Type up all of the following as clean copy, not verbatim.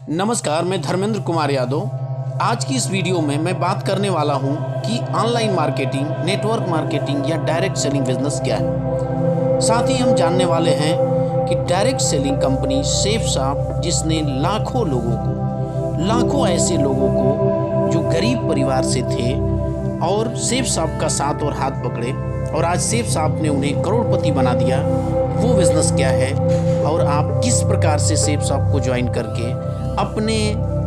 नमस्कार, मैं धर्मेंद्र कुमार यादव। आज की इस वीडियो में मैं बात करने वाला हूं कि ऑनलाइन मार्केटिंग, नेटवर्क मार्केटिंग या डायरेक्ट सेलिंग बिजनेस क्या है। साथ ही हम जानने वाले हैं कि डायरेक्ट सेलिंग कंपनी सेफशॉप, जिसने लाखों ऐसे लोगों को जो गरीब परिवार से थे और सेफशॉप का साथ और हाथ पकड़े और आज सेफशॉप ने उन्हें करोड़पति बना दिया, वो बिजनेस क्या है और आप किस प्रकार से सेफशॉप को ज्वाइन करके अपने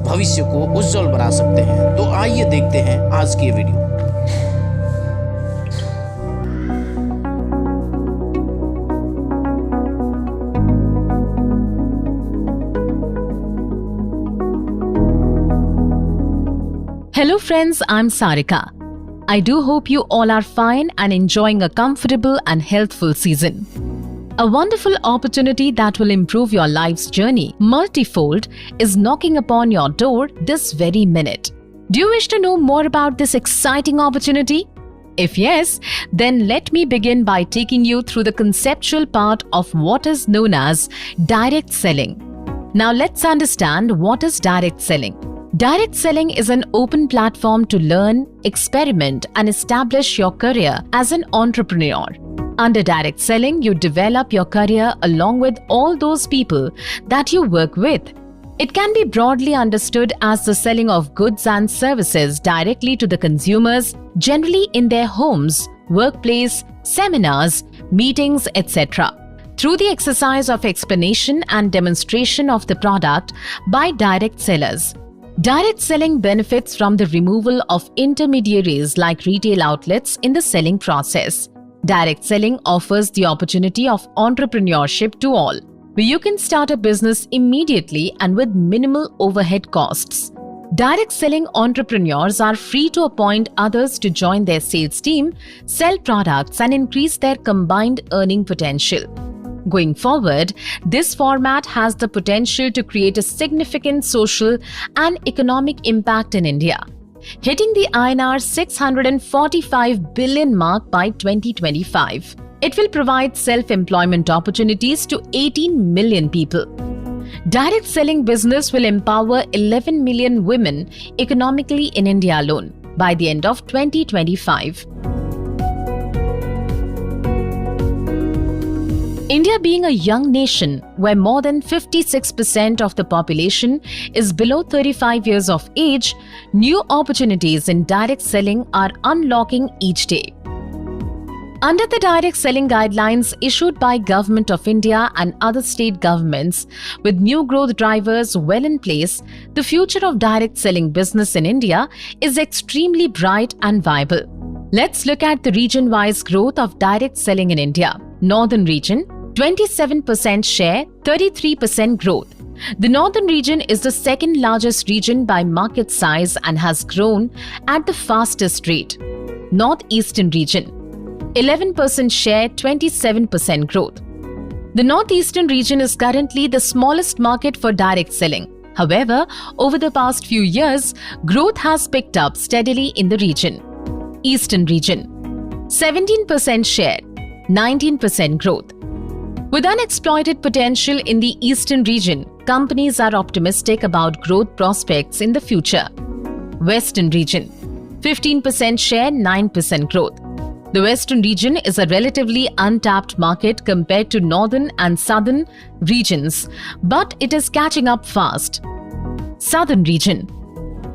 भविष्य को उज्जवल बना सकते हैं। तो आइए देखते हैं आज की video. Hello friends, I'm Sarika. I do hope you all are fine and enjoying a comfortable and healthful season. A wonderful opportunity that will improve your life's journey multifold is knocking upon your door this very minute. Do you wish to know more about this exciting opportunity? If yes, then let me begin by taking you through the conceptual part of what is known as direct selling. Now let's understand what is direct selling. Direct selling is an open platform to learn, experiment, and establish your career as an entrepreneur. Under direct selling, you develop your career along with all those people that you work with. It can be broadly understood as the selling of goods and services directly to the consumers, generally in their homes, workplace, seminars, meetings, etc., through the exercise of explanation and demonstration of the product by direct sellers. Direct selling benefits from the removal of intermediaries like retail outlets in the selling process. Direct selling offers the opportunity of entrepreneurship to all, where you can start a business immediately and with minimal overhead costs. Direct selling entrepreneurs are free to appoint others to join their sales team, sell products, and increase their combined earning potential. Going forward, this format has the potential to create a significant social and economic impact in India, hitting the INR 645 billion mark by 2025. It will provide self-employment opportunities to 18 million people. Direct selling business will empower 11 million women economically in India alone by the end of 2025. India being a young nation where more than 56% of the population is below 35 years of age, new opportunities in direct selling are unlocking each day. Under the direct selling guidelines issued by Government of India and other state governments, with new growth drivers well in place, the future of direct selling business in India is extremely bright and viable. Let's look at the region-wise growth of direct selling in India. Northern region, 27% share, 33% growth. The northern region is the second largest region by market size and has grown at the fastest rate. Northeastern region, 11% share, 27% growth. The northeastern region is currently the smallest market for direct selling. However, over the past few years, growth has picked up steadily in the region. Eastern region, 17% share, 19% growth. With unexploited potential in the eastern region, companies are optimistic about growth prospects in the future. Western region, 15% share, 9% growth. The western region is a relatively untapped market compared to northern and southern regions, but it is catching up fast. Southern region,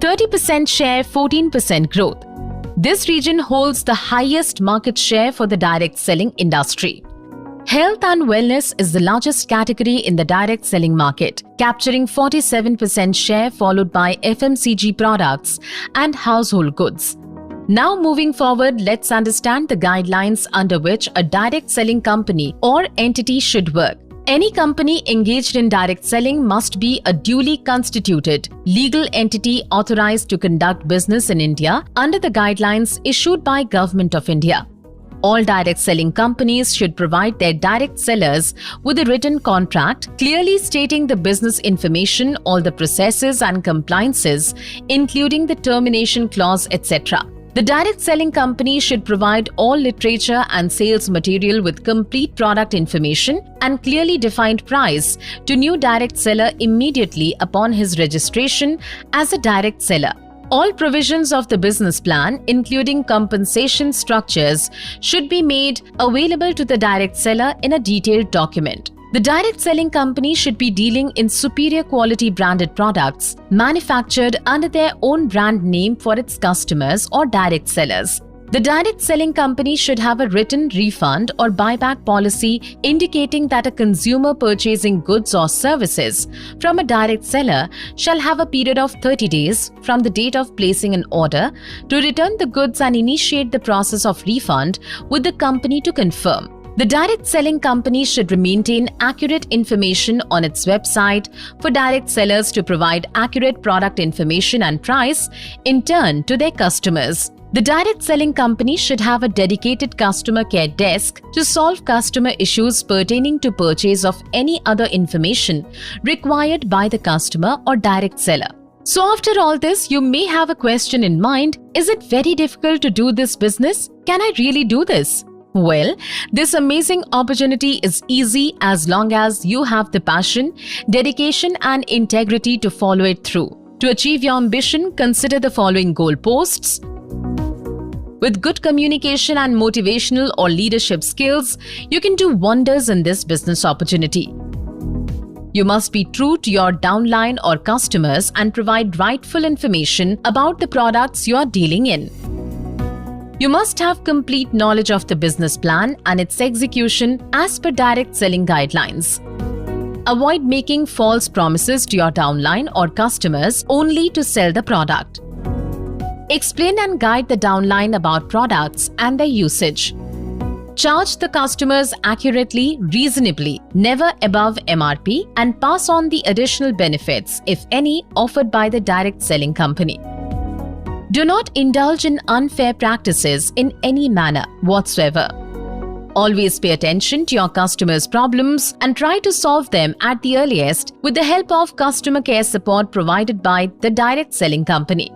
30% share, 14% growth. This region holds the highest market share for the direct selling industry. Health and wellness is the largest category in the direct selling market, capturing 47% share, followed by FMCG products and household goods. Now moving forward, let's understand the guidelines under which a direct selling company or entity should work. Any company engaged in direct selling must be a duly constituted legal entity authorized to conduct business in India under the guidelines issued by Government of India. All direct selling companies should provide their direct sellers with a written contract clearly stating the business information, all the processes and compliances, including the termination clause, etc. The direct selling company should provide all literature and sales material with complete product information and clearly defined price to new direct seller immediately upon his registration as a direct seller. All provisions of the business plan, including compensation structures, should be made available to the direct seller in a detailed document. The direct selling company should be dealing in superior quality branded products manufactured under their own brand name for its customers or direct sellers. The direct selling company should have a written refund or buyback policy indicating that a consumer purchasing goods or services from a direct seller shall have a period of 30 days from the date of placing an order to return the goods and initiate the process of refund with the company to confirm. The direct selling company should maintain accurate information on its website for direct sellers to provide accurate product information and price in turn to their customers. The direct selling company should have a dedicated customer care desk to solve customer issues pertaining to purchase of any other information required by the customer or direct seller. So after all this, you may have a question in mind, is it very difficult to do this business? Can I really do this? Well, this amazing opportunity is easy as long as you have the passion, dedication and integrity to follow it through. To achieve your ambition, consider the following goalposts. With good communication and motivational or leadership skills, you can do wonders in this business opportunity. You must be true to your downline or customers and provide rightful information about the products you are dealing in. You must have complete knowledge of the business plan and its execution as per direct selling guidelines. Avoid making false promises to your downline or customers only to sell the product. Explain and guide the downline about products and their usage. Charge the customers accurately, reasonably, never above MRP, and pass on the additional benefits, if any, offered by the direct selling company. Do not indulge in unfair practices in any manner whatsoever. Always pay attention to your customers' problems and try to solve them at the earliest with the help of customer care support provided by the direct selling company.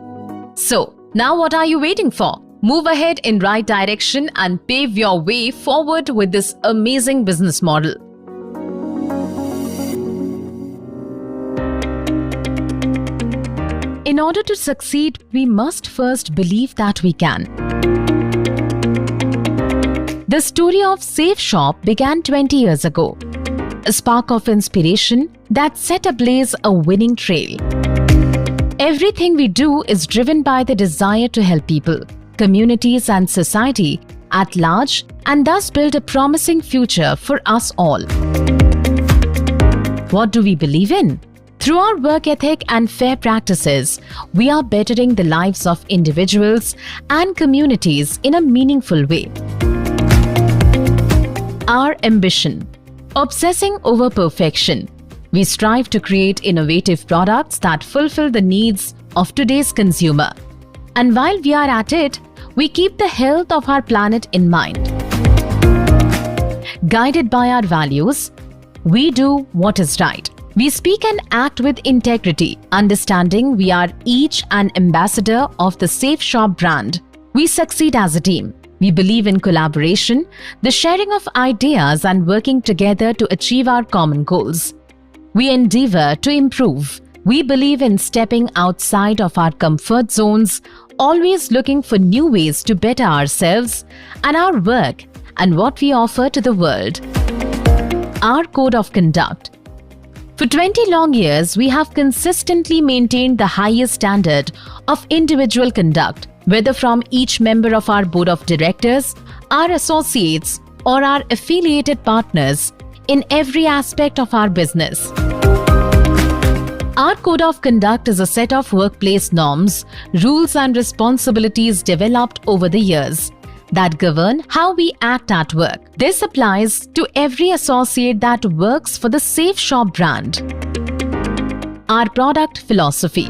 So, now what are you waiting for? Move ahead in right direction and pave your way forward with this amazing business model. In order to succeed, we must first believe that we can. The story of Safe Shop began 20 years ago. A spark of inspiration that set ablaze a winning trail. Everything we do is driven by the desire to help people, communities and society at large and thus build a promising future for us all. What do we believe in? Through our work ethic and fair practices, we are bettering the lives of individuals and communities in a meaningful way. Our ambition: obsessing over perfection. We strive to create innovative products that fulfill the needs of today's consumer. And while we are at it, we keep the health of our planet in mind. Guided by our values, we do what is right. We speak and act with integrity, understanding we are each an ambassador of the Safe Shop brand. We succeed as a team. We believe in collaboration, the sharing of ideas and working together to achieve our common goals. We endeavor to improve. We believe in stepping outside of our comfort zones, always looking for new ways to better ourselves and our work and what we offer to the world. Our code of conduct. For 20 long years, we have consistently maintained the highest standard of individual conduct, whether from each member of our board of directors, our associates, or our affiliated partners in every aspect of our business. Our code of conduct is a set of workplace norms, rules, and responsibilities developed over the years that govern how we act at work. This applies to every associate that works for the Safe Shop brand. Our product philosophy.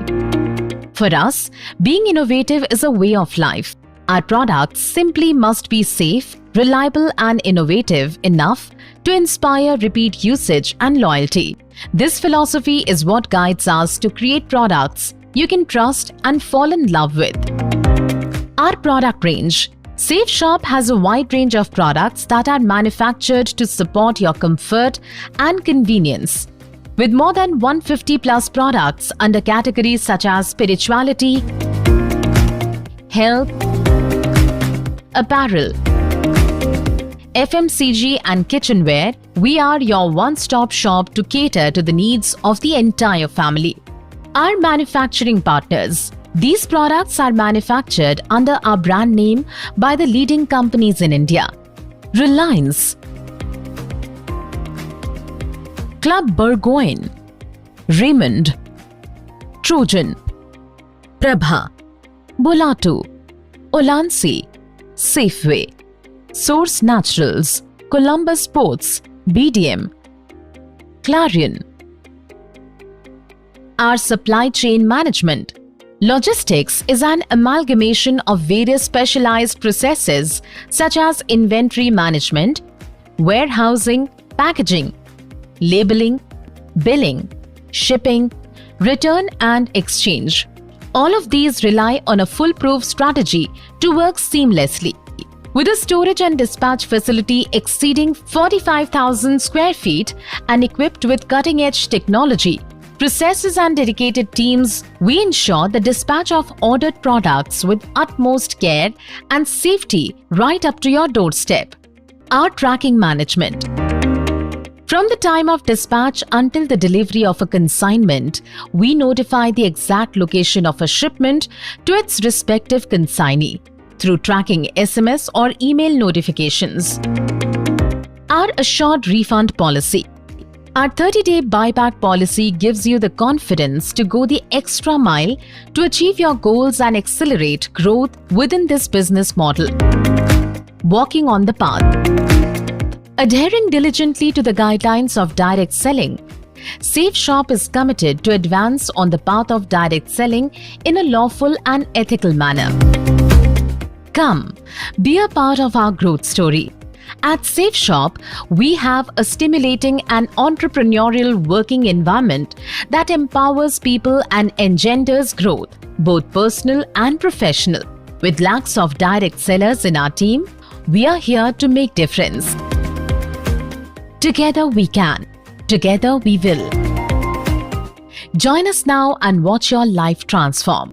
For us, being innovative is a way of life. Our products simply must be safe, reliable, and innovative enough to inspire repeat usage and loyalty. This philosophy is what guides us to create products you can trust and fall in love with. Our product range. Safe Shop has a wide range of products that are manufactured to support your comfort and convenience. With more than 150 plus products under categories such as spirituality, health, apparel, FMCG and kitchenware, we are your one-stop shop to cater to the needs of the entire family. Our manufacturing partners. These products are manufactured under our brand name by the leading companies in India. Reliance, Club Burgoyne, Raymond, Trojan, Prabha, Bolatu, Olansi, Safeway, Source Naturals, Columbus Sports, BDM, Clarion. Our supply chain management. Logistics is an amalgamation of various specialized processes such as inventory management, warehousing, packaging, labeling, billing, shipping, return and exchange. All of these rely on a foolproof strategy to work seamlessly. With a storage and dispatch facility exceeding 45,000 square feet and equipped with cutting-edge technology, processes and dedicated teams, we ensure the dispatch of ordered products with utmost care and safety right up to your doorstep. Our tracking management. From the time of dispatch until the delivery of a consignment, we notify the exact location of a shipment to its respective consignee through tracking SMS or email notifications. Our assured refund policy. Our 30-day buyback policy gives you the confidence to go the extra mile to achieve your goals and accelerate growth within this business model. Walking on the path. Adhering diligently to the guidelines of direct selling, Safe Shop is committed to advance on the path of direct selling in a lawful and ethical manner. Come, be a part of our growth story. At Safe Shop, we have a stimulating and entrepreneurial working environment that empowers people and engenders growth, both personal and professional. With lakhs of direct sellers in our team, we are here to make difference. Together we can. Together we will. Join us now and watch your life transform.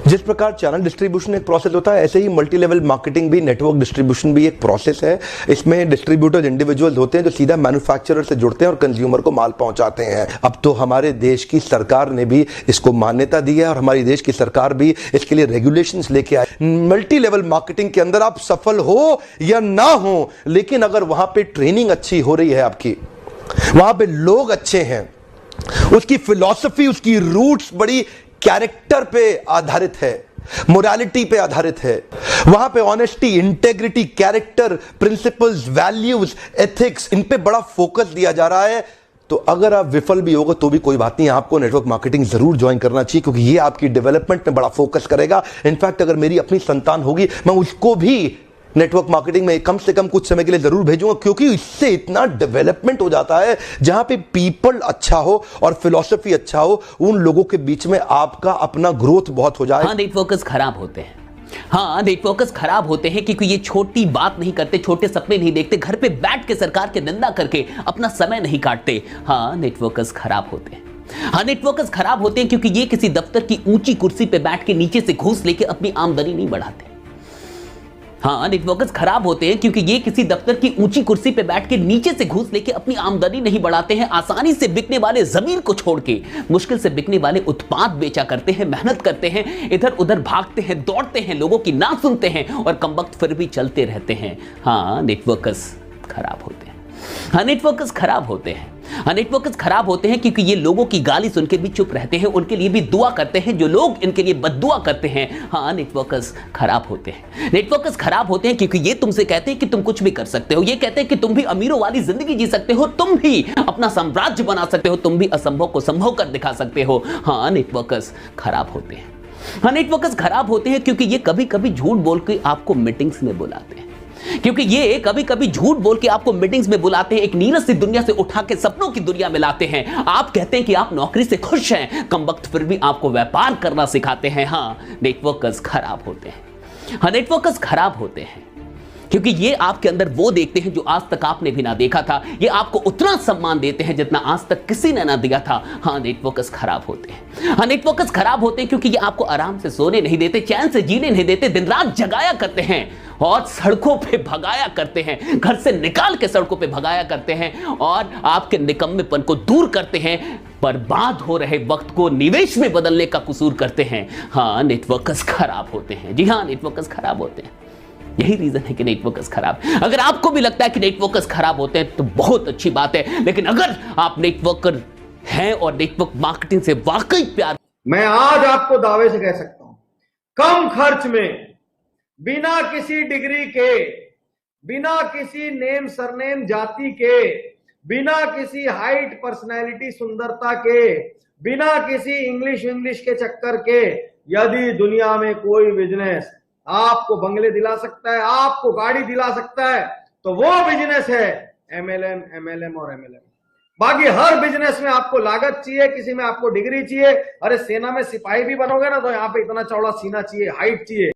जिस प्रकार channel distribution एक process होता है, ऐसे ही multi level marketing भी, network distribution भी एक process है। इसमें डिस्ट्रीब्यूटर्स इंडिविजुअल्स होते हैं जो सीधा मैन्युफैक्चरर से जुड़ते हैं और कंज्यूमर को माल पहुंचाते हैं। अब तो हमारे देश की सरकार ने भी इसको मान्यता दी है और हमारी देश की सरकार भी इसके लिए रेगुलेशंस लेके आई। मल्टी लेवल मार्केटिंग के अंदर आप सफल हो या ना हो, लेकिन अगर वहां पे ट्रेनिंग अच्छी हो रही है, आपकी वहां पे लोग अच्छे हैं, उसकी फिलॉसफी, उसकी रूट्स बड़ी कैरेक्टर पे आधारित है, मोरालिटी पे आधारित है, वहां पे honesty, integrity, character, principles, values, ethics, इन पे बड़ा फोकस दिया जा रहा है, तो अगर आप विफल भी होगा तो भी कोई बात नहीं, आपको नेटवर्क मार्केटिंग जरूर ज्वाइन करना चाहिए, क्योंकि ये आपकी डेवलपमेंट में बड़ा फोकस करेगा। इनफैक्ट अगर मेरी अपनी संतान होगी, मैं उसको भी नेटवर्क मार्केटिंग में कम से कम कुछ समय के लिए जरूर भेजूंगा, क्योंकि इससे इतना डेवलपमेंट हो जाता है। जहां पे पीपल अच्छा हो और फिलॉसफी अच्छा हो, उन लोगों के बीच में आपका अपना ग्रोथ बहुत हो जाए। हाँ, नेटवर्कर्स खराब होते हैं। हाँ, नेटवर्कर्स खराब होते हैं क्योंकि ये छोटी बात नहीं करते, छोटे सपने नहीं देखते, घर पे बैठ के सरकार की निंदा करके अपना समय नहीं काटते। हाँ, नेटवर्कर्स खराब होते हैं। हाँ, नेटवर्कर्स खराब होते हैं क्योंकि ये किसी दफ्तर की ऊंची कुर्सी पे बैठ के नीचे से घूस लेके अपनी आमदनी नहीं बढ़ाते। हाँ, नेटवर्कर्स खराब होते हैं क्योंकि ये किसी दफ्तर की ऊंची कुर्सी पे बैठ के नीचे से घूस लेके अपनी आमदनी नहीं बढ़ाते हैं। आसानी से बिकने वाले जमीन को छोड़ के मुश्किल से बिकने वाले उत्पाद बेचा करते हैं, मेहनत करते हैं, इधर उधर भागते हैं, दौड़ते हैं, लोगों की ना सुनते हैं और कमबख्त फिर भी चलते रहते हैं। हाँ, नेटवर्कर्स खराब होते हैं। हाँ, नेटवर्कर्स खराब होते हैं। हाँ, नेटवर्कर्स खराब होते हैं क्योंकि ये लोगों की गाली सुन के भी चुप रहते हैं, उनके लिए भी दुआ करते हैं जो लोग इनके लिए बद्दुआ करते हैं। हाँ, नेटवर्कर्स खराब होते हैं। नेटवर्कर्स खराब होते हैं क्योंकि ये तुमसे कहते हैं कि तुम कुछ भी कर सकते हो, ये कहते हैं कि तुम भी अमीरों वाली जिंदगी जी सकते हो, तुम भी अपना साम्राज्य बना सकते हो, तुम भी असंभव को संभव कर दिखा सकते हो। हाँ, नेटवर्कर्स खराब होते हैं। हाँ, नेटवर्कर्स खराब होते हैं क्योंकि ये कभी कभी झूठ बोल के आपको मीटिंग्स में बुलाते हैं। क्योंकि ये कभी कभी झूठ बोल के आपको मीटिंग्स में बुलाते हैं, एक नीरस सी दुनिया से उठा के सपनों की दुनिया में लाते हैं। आप कहते हैं कि आप नौकरी से खुश हैं, कम वक्त फिर भी आपको व्यापार करना सिखाते हैं। हाँ, नेटवर्कर्स खराब होते हैं। हाँ, नेटवर्कर्स खराब होते हैं क्योंकि ये आपके अंदर वो देखते हैं जो आज तक आपने भी ना देखा था। ये आपको उतना सम्मान देते हैं जितना आज तक किसी ने ना दिया था। हाँ, नेटवर्कर्स खराब होते हैं। हाँ, नेटवर्कर्स खराब होते हैं क्योंकि ये आपको आराम से सोने नहीं देते, चैन से जीने नहीं देते, दिन रात जगाया करते हैं और सड़कों पे भगाया करते हैं, घर से निकाल के सड़कों पे भगाया करते हैं और आपके निकम्मेपन को दूर करते हैं, बर्बाद हो रहे वक्त को निवेश में बदलने का कसूर करते हैं। हाँ, नेटवर्कर्स खराब होते हैं। जी हाँ, नेटवर्कर्स खराब होते हैं। यही रीजन है कि नेटवर्कर्स खराब। अगर आपको भी लगता है कि नेटवर्कर्स खराब होते हैं तो बहुत अच्छी बात है, लेकिन अगर आप नेटवर्कर हैं और नेटवर्क मार्केटिंग से वाकई प्यार, मैं आज आपको दावे से कह सकता हूं, कम खर्च में, बिना किसी डिग्री के, बिना किसी नेम सरनेम जाति के, बिना किसी हाइट पर्सनैलिटी सुंदरता के, बिना किसी इंग्लिश के चक्कर के, यदि दुनिया में कोई बिजनेस आपको बंगले दिला सकता है, आपको गाड़ी दिला सकता है, तो वो बिजनेस है MLM और MLM। बाकी हर बिजनेस में आपको लागत चाहिए, किसी में आपको डिग्री चाहिए। अरे सेना में सिपाही भी बनोगे ना तो यहाँ पे इतना चौड़ा सीना चाहिए, हाइट चाहिए।